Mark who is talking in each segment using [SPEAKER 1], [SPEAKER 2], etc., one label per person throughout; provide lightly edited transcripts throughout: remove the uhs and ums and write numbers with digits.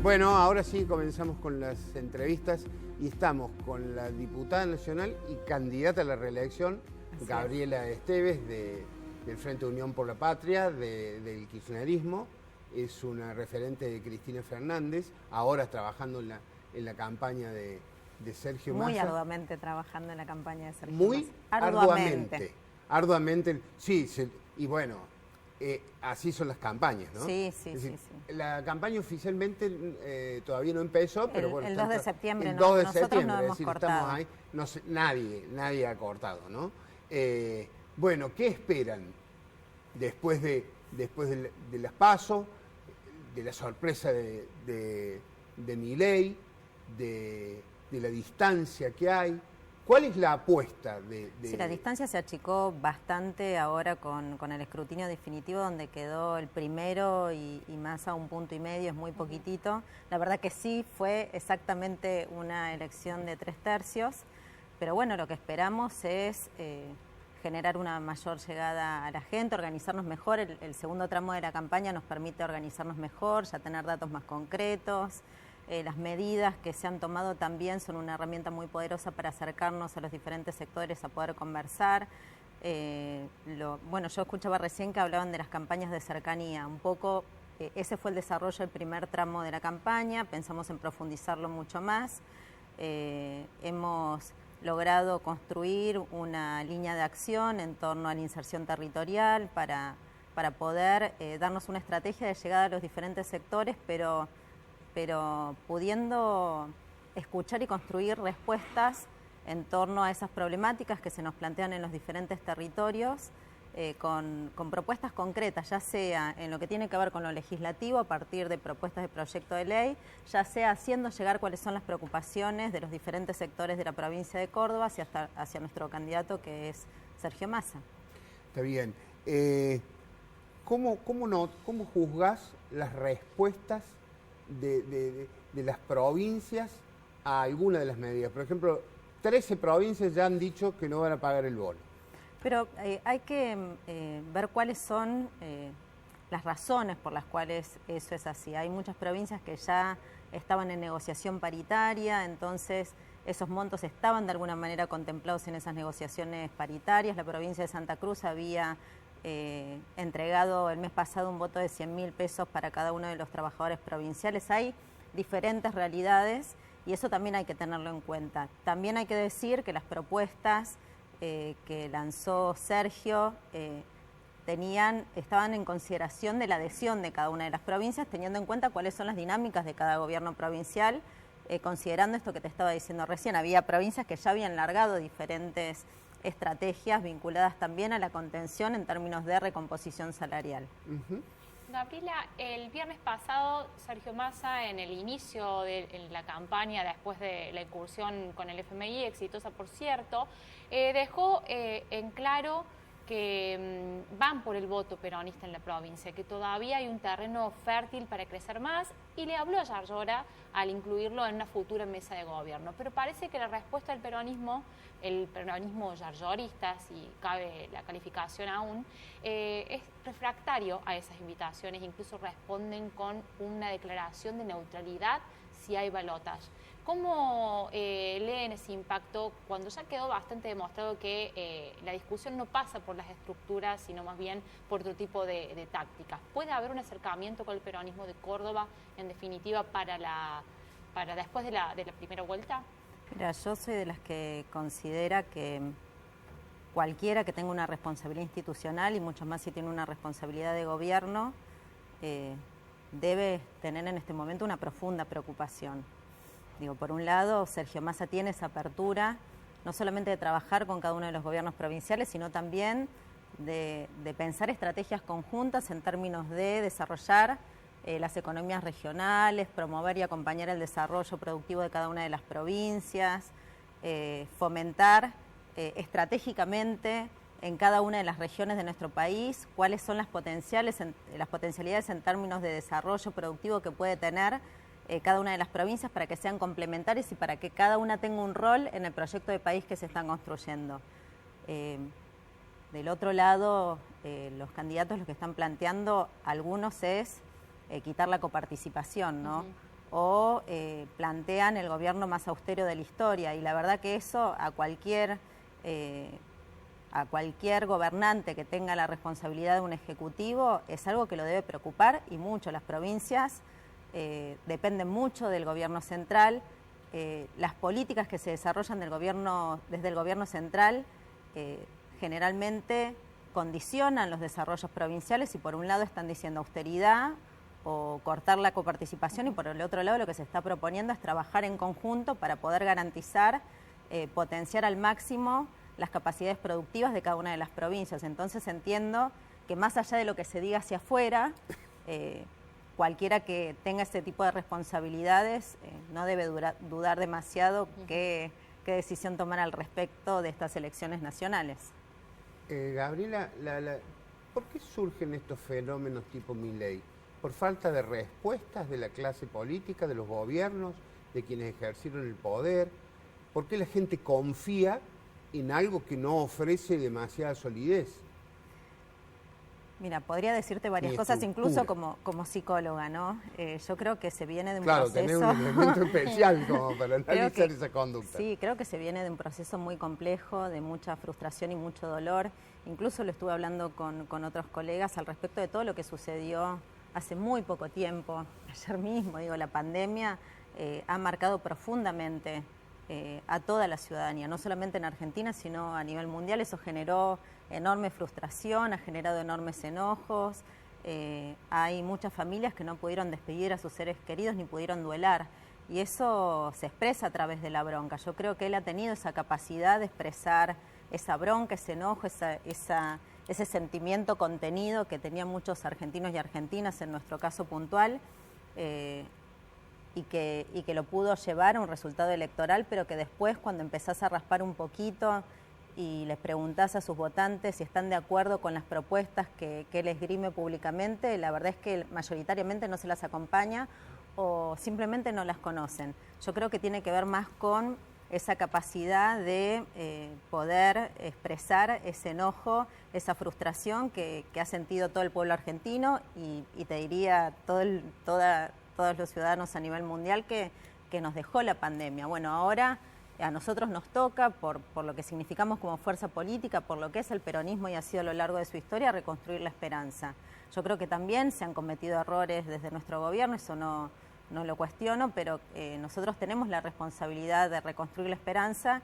[SPEAKER 1] Bueno, ahora sí comenzamos con las entrevistas y estamos con la diputada nacional y candidata a la reelección, Gabriela Esteves, del Frente Unión por la Patria, del kirchnerismo. Es una referente de Cristina Fernández, ahora trabajando en la campaña de Sergio Massa.
[SPEAKER 2] Muy arduamente trabajando en la campaña de Sergio
[SPEAKER 1] Muy
[SPEAKER 2] Massa.
[SPEAKER 1] Arduamente, sí, y bueno, así son las campañas, ¿no?
[SPEAKER 2] Sí.
[SPEAKER 1] La campaña oficialmente todavía no empezó, pero bueno.
[SPEAKER 2] El 2 de septiembre,
[SPEAKER 1] el 2 de
[SPEAKER 2] nosotros
[SPEAKER 1] septiembre,
[SPEAKER 2] no
[SPEAKER 1] es
[SPEAKER 2] hemos
[SPEAKER 1] decir,
[SPEAKER 2] cortado.
[SPEAKER 1] estamos ahí, no sé, nadie ha cortado, ¿no? Bueno, ¿qué esperan después de las PASO, de la sorpresa de Milei, de la distancia que hay? ¿Cuál es la apuesta
[SPEAKER 2] Sí, la distancia se achicó bastante ahora con el escrutinio definitivo, donde quedó el primero y Massa 1,5 puntos, es muy poquitito. La verdad que sí fue exactamente una elección de 3/3, pero bueno, lo que esperamos es generar una mayor llegada a la gente, organizarnos mejor. El segundo tramo de la campaña nos permite organizarnos mejor, ya tener datos más concretos. Las medidas que se han tomado también son una herramienta muy poderosa para acercarnos a los diferentes sectores a poder conversar. Bueno, yo escuchaba recién que hablaban de las campañas de cercanía. Un poco ese fue el desarrollo del primer tramo de la campaña, pensamos en profundizarlo mucho más. Hemos logrado construir una línea de acción en torno a la inserción territorial para poder darnos una estrategia de llegada a los diferentes sectores, pero pudiendo escuchar y construir respuestas en torno a esas problemáticas que se nos plantean en los diferentes territorios, con propuestas concretas, ya sea en lo que tiene que ver con lo legislativo, a partir de propuestas de proyecto de ley, ya sea haciendo llegar cuáles son las preocupaciones de los diferentes sectores de la provincia de Córdoba hacia nuestro candidato, que es Sergio Massa.
[SPEAKER 1] Está bien. ¿Cómo juzgás las respuestas de las provincias a alguna de las medidas? Por ejemplo, 13 provincias ya han dicho que no van a pagar el bono.
[SPEAKER 2] Pero hay que ver cuáles son las razones por las cuales eso es así. Hay muchas provincias que ya estaban en negociación paritaria, entonces esos montos estaban de alguna manera contemplados en esas negociaciones paritarias. La provincia de Santa Cruz había entregado el mes pasado un voto de 100.000 pesos para cada uno de los trabajadores provinciales. Hay diferentes realidades y eso también hay que tenerlo en cuenta. También hay que decir que las propuestas que lanzó Sergio estaban en consideración de la adhesión de cada una de las provincias, teniendo en cuenta cuáles son las dinámicas de cada gobierno provincial, considerando esto que te estaba diciendo recién. Había provincias que ya habían largado diferentes estrategias vinculadas también a la contención en términos de recomposición salarial.
[SPEAKER 3] Gabriela, el viernes pasado Sergio Massa, en el inicio de la campaña, después de la incursión con el FMI, exitosa por cierto, dejó en claro que van por el voto peronista en la provincia, que todavía hay un terreno fértil para crecer más, y le habló a Yarlora al incluirlo en una futura mesa de gobierno. Pero parece que la respuesta del peronismo, el peronismo yarlorista, si cabe la calificación aún, es refractario a esas invitaciones, incluso responden con una declaración de neutralidad si hay balotaje. ¿Cómo leen ese impacto cuando ya quedó bastante demostrado que la discusión no pasa por las estructuras, sino más bien por otro tipo de tácticas? ¿Puede haber un acercamiento con el peronismo de Córdoba, en definitiva, para después de la primera vuelta?
[SPEAKER 2] Mira, yo soy de las que considera que cualquiera que tenga una responsabilidad institucional, y mucho más si tiene una responsabilidad de gobierno, debe tener en este momento una profunda preocupación. Digo, por un lado, Sergio Massa tiene esa apertura, no solamente de trabajar con cada uno de los gobiernos provinciales, sino también de pensar estrategias conjuntas en términos de desarrollar las economías regionales, promover y acompañar el desarrollo productivo de cada una de las provincias, fomentar estratégicamente en cada una de las regiones de nuestro país cuáles son las potencialidades en términos de desarrollo productivo que puede tener cada una de las provincias, para que sean complementarias y para que cada una tenga un rol en el proyecto de país que se están construyendo. Del otro lado, los candidatos lo que están planteando, algunos es quitar la coparticipación, ¿no? o plantean el gobierno más austero de la historia. Y la verdad que eso a cualquier gobernante que tenga la responsabilidad de un ejecutivo es algo que lo debe preocupar, y mucho. Las provincias dependen mucho del gobierno central. Las políticas que se desarrollan desde el gobierno central generalmente condicionan los desarrollos provinciales, y por un lado están diciendo austeridad o cortar la coparticipación, y por el otro lado lo que se está proponiendo es trabajar en conjunto para poder garantizar, potenciar al máximo las capacidades productivas de cada una de las provincias. Entonces entiendo que más allá de lo que se diga hacia afuera, cualquiera que tenga ese tipo de responsabilidades no debe dudar demasiado qué decisión tomar al respecto de estas elecciones nacionales.
[SPEAKER 1] Gabriela, ¿por qué surgen estos fenómenos tipo Milei? ¿Por falta de respuestas de la clase política, de los gobiernos, de quienes ejercieron el poder? ¿Por qué la gente confía en algo que no ofrece demasiada solidez?
[SPEAKER 2] Mira, podría decirte varias cosas, incluso como psicóloga, ¿no? Yo creo que se viene de un
[SPEAKER 1] proceso...
[SPEAKER 2] Claro,
[SPEAKER 1] tenés un elemento especial como para analizar esa conducta.
[SPEAKER 2] Sí, creo que se viene de un proceso muy complejo, de mucha frustración y mucho dolor. Incluso lo estuve hablando con otros colegas al respecto de todo lo que sucedió hace muy poco tiempo. Ayer mismo, la pandemia ha marcado profundamente a toda la ciudadanía, no solamente en Argentina, sino a nivel mundial. Eso generó enorme frustración, ha generado enormes enojos. Hay muchas familias que no pudieron despedir a sus seres queridos ni pudieron duelar, y eso se expresa a través de la bronca. Yo creo que él ha tenido esa capacidad de expresar esa bronca, ese enojo, ese sentimiento contenido que tenían muchos argentinos y argentinas en nuestro caso puntual, y que lo pudo llevar a un resultado electoral, pero que después, cuando empezás a raspar un poquito y les preguntás a sus votantes si están de acuerdo con las propuestas que él esgrime públicamente, la verdad es que mayoritariamente no se las acompaña o simplemente no las conocen. Yo creo que tiene que ver más con esa capacidad de poder expresar ese enojo, esa frustración que ha sentido todo el pueblo argentino, y te diría todos los ciudadanos a nivel mundial que nos dejó la pandemia. Bueno, ahora a nosotros nos toca, por lo que significamos como fuerza política, por lo que es el peronismo y ha sido a lo largo de su historia, reconstruir la esperanza. Yo creo que también se han cometido errores desde nuestro gobierno, eso no lo cuestiono, pero nosotros tenemos la responsabilidad de reconstruir la esperanza,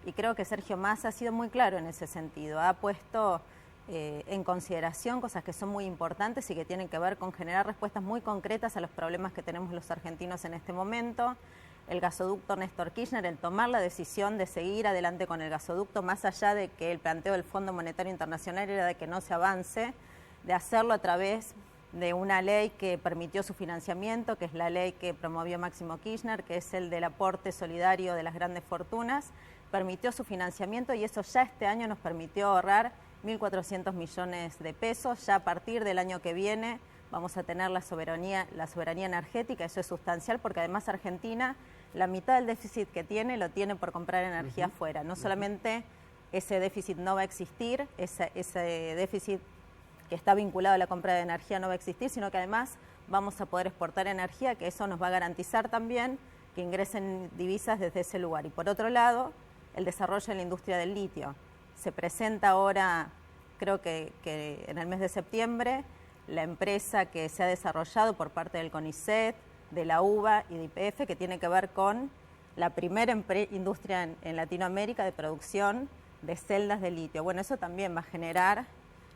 [SPEAKER 2] y creo que Sergio Massa ha sido muy claro en ese sentido. Ha puesto en consideración cosas que son muy importantes y que tienen que ver con generar respuestas muy concretas a los problemas que tenemos los argentinos en este momento. El gasoducto Néstor Kirchner, el tomar la decisión de seguir adelante con el gasoducto, más allá de que el planteo del Fondo Monetario Internacional era de que no se avance, de hacerlo a través de una ley que permitió su financiamiento, que es la ley que promovió Máximo Kirchner, que es el del aporte solidario de las grandes fortunas, permitió su financiamiento, y eso ya este año nos permitió ahorrar 1.400 millones de pesos. Ya a partir del año que viene vamos a tener la soberanía energética. Eso es sustancial, porque además Argentina, la mitad del déficit que tiene, lo tiene por comprar energía afuera. No solamente ese déficit no va a existir, ese déficit que está vinculado a la compra de energía no va a existir, sino que además vamos a poder exportar energía, que eso nos va a garantizar también que ingresen divisas desde ese lugar. Y por otro lado, el desarrollo de la industria del litio. Se presenta ahora, creo que en el mes de septiembre, la empresa que se ha desarrollado por parte del CONICET, de la UBA y de YPF, que tiene que ver con la primera industria en Latinoamérica de producción de celdas de litio. Bueno, eso también va a generar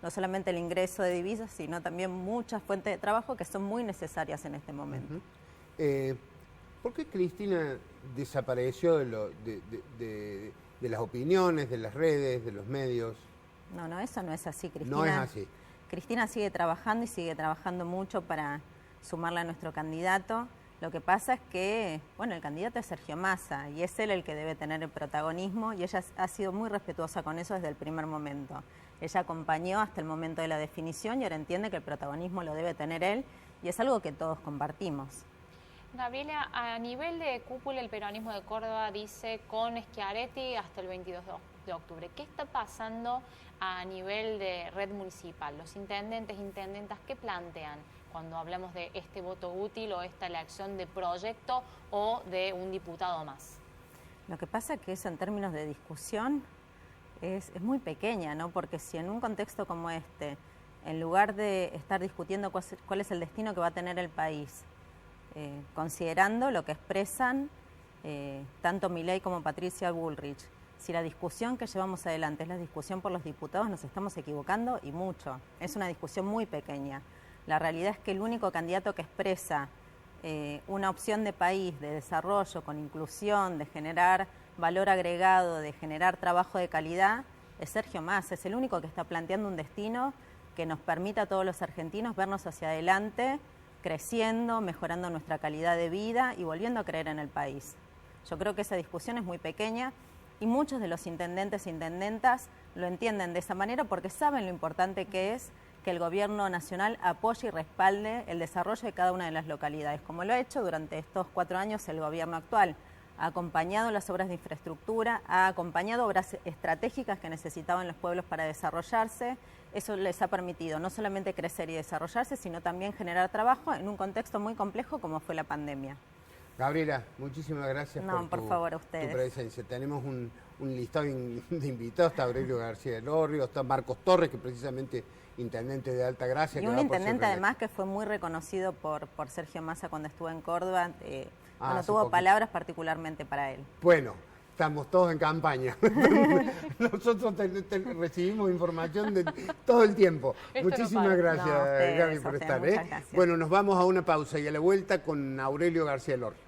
[SPEAKER 2] no solamente el ingreso de divisas, sino también muchas fuentes de trabajo que son muy necesarias en este momento.
[SPEAKER 1] ¿Por qué Cristina desapareció de las opiniones, de las redes, de los medios?
[SPEAKER 2] No, eso no es así, Cristina.
[SPEAKER 1] No es así.
[SPEAKER 2] Cristina sigue trabajando y sigue trabajando mucho para sumarla a nuestro candidato. Lo que pasa es que, el candidato es Sergio Massa y es él el que debe tener el protagonismo, y ella ha sido muy respetuosa con eso desde el primer momento. Ella acompañó hasta el momento de la definición y ahora entiende que el protagonismo lo debe tener él, y es algo que todos compartimos.
[SPEAKER 3] Gabriela, a nivel de cúpula, el peronismo de Córdoba dice con Schiaretti hasta el 22 de octubre. ¿Qué está pasando a nivel de red municipal? Los intendentes, intendentas, ¿qué plantean cuando hablamos de este voto útil o esta elección de proyecto o de un diputado más?
[SPEAKER 2] Lo que pasa es que eso en términos de discusión es muy pequeña, ¿no? Porque si en un contexto como este, en lugar de estar discutiendo cuál es el destino que va a tener el país, considerando lo que expresan tanto Milei como Patricia Bullrich, si la discusión que llevamos adelante es la discusión por los diputados, nos estamos equivocando y mucho. Es una discusión muy pequeña. La realidad es que el único candidato que expresa una opción de país, de desarrollo, con inclusión, de generar valor agregado, de generar trabajo de calidad, es Sergio Massa. Es el único que está planteando un destino que nos permita a todos los argentinos vernos hacia adelante, creciendo, mejorando nuestra calidad de vida y volviendo a creer en el país. Yo creo que esa discusión es muy pequeña y muchos de los intendentes e intendentas lo entienden de esa manera porque saben lo importante que es que el gobierno nacional apoye y respalde el desarrollo de cada una de las localidades, como lo ha hecho durante estos 4 años el gobierno actual. Ha acompañado las obras de infraestructura, ha acompañado obras estratégicas que necesitaban los pueblos para desarrollarse. Eso les ha permitido no solamente crecer y desarrollarse, sino también generar trabajo en un contexto muy complejo como fue la pandemia.
[SPEAKER 1] Gabriela, muchísimas gracias
[SPEAKER 2] por favor, a ustedes.
[SPEAKER 1] Tu presencia. Tenemos un listado de invitados, está Aurelio García Elorrio, está Marcos Torres, que precisamente intendente de Altagracia.
[SPEAKER 2] Y un intendente además que fue muy reconocido por Sergio Massa cuando estuvo en Córdoba, tuvo palabras particularmente para él.
[SPEAKER 1] Bueno, estamos todos en campaña. Nosotros recibimos información de todo el tiempo. Muchísimas gracias, Gaby, por estar.
[SPEAKER 2] Gracias.
[SPEAKER 1] Bueno, nos vamos a una pausa y a la vuelta con Aurelio García Elorrio.